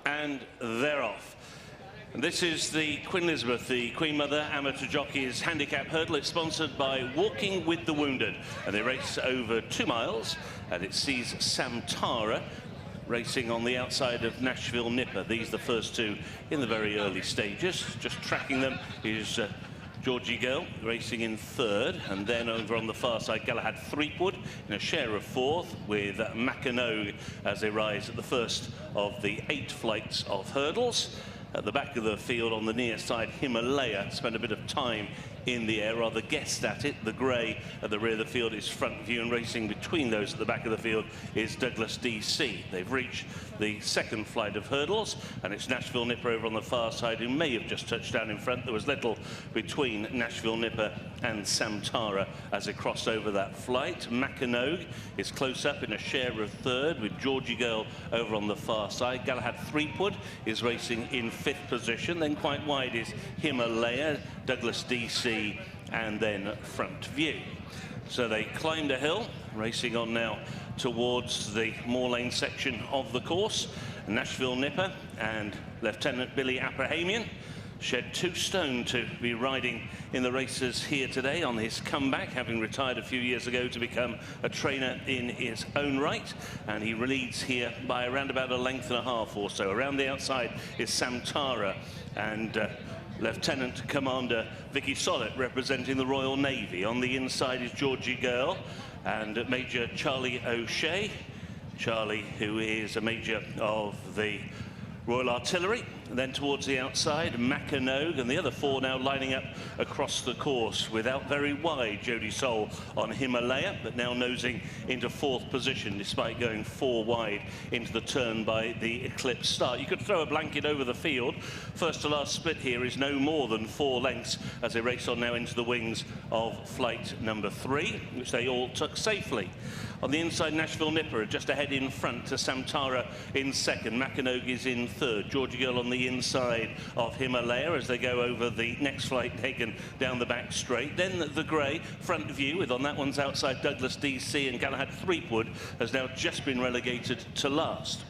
and they're off. And this is the Queen Elizabeth, the Queen Mother Amateur Jockeys Handicap Hurdle. It's sponsored by Walking with the Wounded, and they race over 2 miles, and it sees Samtara racing on the outside of Nashville Nipper. These are the first two in the very early stages. Just tracking them is Georgie Girl racing in third, and then over on the far side Galahad Threepwood in a share of fourth, with Mackinac as they rise at the first of the 8 flights of hurdles. At the back of the field on the near side, Himalaya spent a bit of time in the air, rather guessed at it. The grey at the rear of the field is Front View, and racing between those at the back of the field is Douglas DC. They've reached the second flight of hurdles, and it's Nashville Nipper over on the far side who may have just touched down in front. There was little between Nashville Nipper and Samtara as they crossed over that flight. Mackinac is close up in a share of third, with Georgie Girl over on the far side. Galahad Threepwood is racing in 5th position. Then quite wide is Himalaya, Douglas DC, and then Front View. So they climbed a hill, racing on now towards the Moor Lane section of the course. Nashville Nipper and Lieutenant Billy Abrahamian shed 2 stone to be riding in the races here today on his comeback, having retired a few years ago to become a trainer in his own right. And he leads here by around about 1.5 lengths or so. Around the outside is Samtara and Lieutenant Commander Vicky Sollitt representing the Royal Navy. On the inside is Georgie Girl and Major Charlie O'Shea. Charlie, who is a major of the Royal Artillery. And then towards the outside, Mackinac, and the other 4 now lining up across the course, without very wide Jodie Sol on Himalaya, but now nosing into 4th position despite going 4 wide into the turn by the Eclipse start. You could throw a blanket over the field. First to last split here is no more than 4 lengths as they race on now into the wings of flight number 3, which they all took safely. On the inside, Nashville Nipper just ahead in front to Samtara in second. Mackinac is in third. Georgie Girl on the inside of Himalaya as they go over the next flight taken down the back straight. Then the grey Front View, with on that one's outside Douglas DC, and Galahad Threepwood has now just been relegated to last.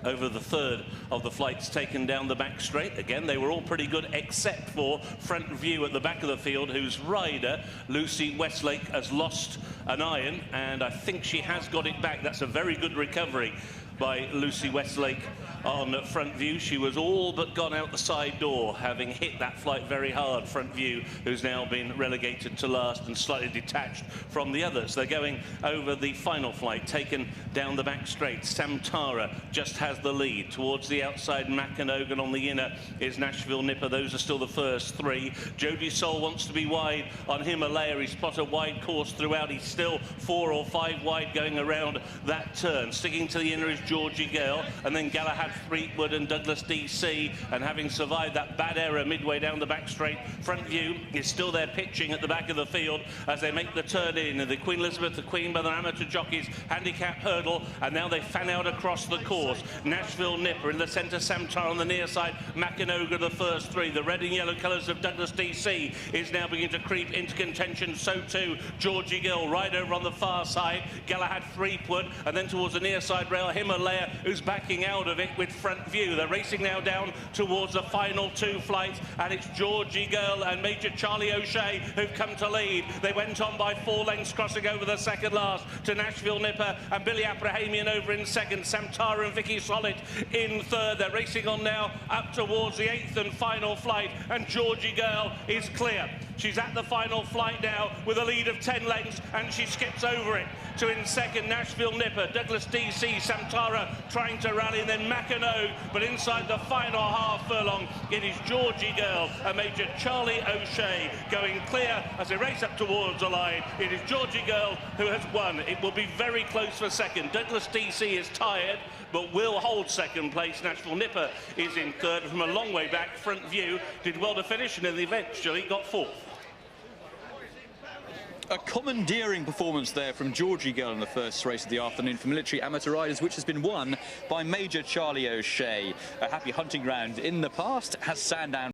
Over the third of the flights taken down the back straight. Again, they were all pretty good except for Front View at the back of the field, whose rider, Lucy Westlake, has lost an iron, and I think she has got it back. That's a very good recovery by Lucy Westlake on Front View. She was all but gone out the side door, having hit that flight very hard. Front View, who's now been relegated to last and slightly detached from the others. They're going over the final flight taken down the back straight. Samtara just has the lead. Towards the outside, Mackinac, and on the inner is Nashville Nipper. Those are still the first 3. Jodie Sol wants to be wide on Himalaya. He's spot a wide course throughout. He's still 4 or 5 wide going around that turn. Sticking to the inner is Georgie Girl, and then Galahad Threepwood and Douglas DC. And having survived that bad error midway down the back straight, Front View is still there pitching at the back of the field as they make the turn in. The Queen Elizabeth, the Queen Mother Amateur Jockeys Handicap Hurdle, and now they fan out across the course. Nashville Nipper in the centre, Samtara on the near side, Mackinac are the first 3. The red and yellow colours of Douglas DC is now beginning to creep into contention. So too Georgie Girl, right over on the far side, Galahad Threepwood, and then towards the near side rail, Himalaya, who's backing out of it with Front View. They're racing now down towards the final 2 flights, and it's Georgie Girl and Major Charlie O'Shea who've come to lead. They went on by 4 lengths, crossing over the second last to Nashville Nipper and Billy Abrahamian over in second. Samtara and Vicky Sollitt in third. They're racing on now up towards the 8th and final flight, and Georgie Girl is clear. She's at the final flight now with a lead of 10 lengths, and she skips over it to in second Nashville Nipper, Douglas DC, Samtara trying to rally, and then Mackinac, but inside the final half furlong it is Georgie Girl and Major Charlie O'Shea going clear as they race up towards the line. It is Georgie Girl who has won. It will be very close for second. Douglas DC is tired but will hold second place. Nashville Nipper is in third. From a long way back, Front View did well to finish and eventually got 4th. A commandeering performance there from Georgie Girl in the first race of the afternoon for military amateur riders, which has been won by Major Charlie O'Shea. A happy hunting ground in the past has Sandown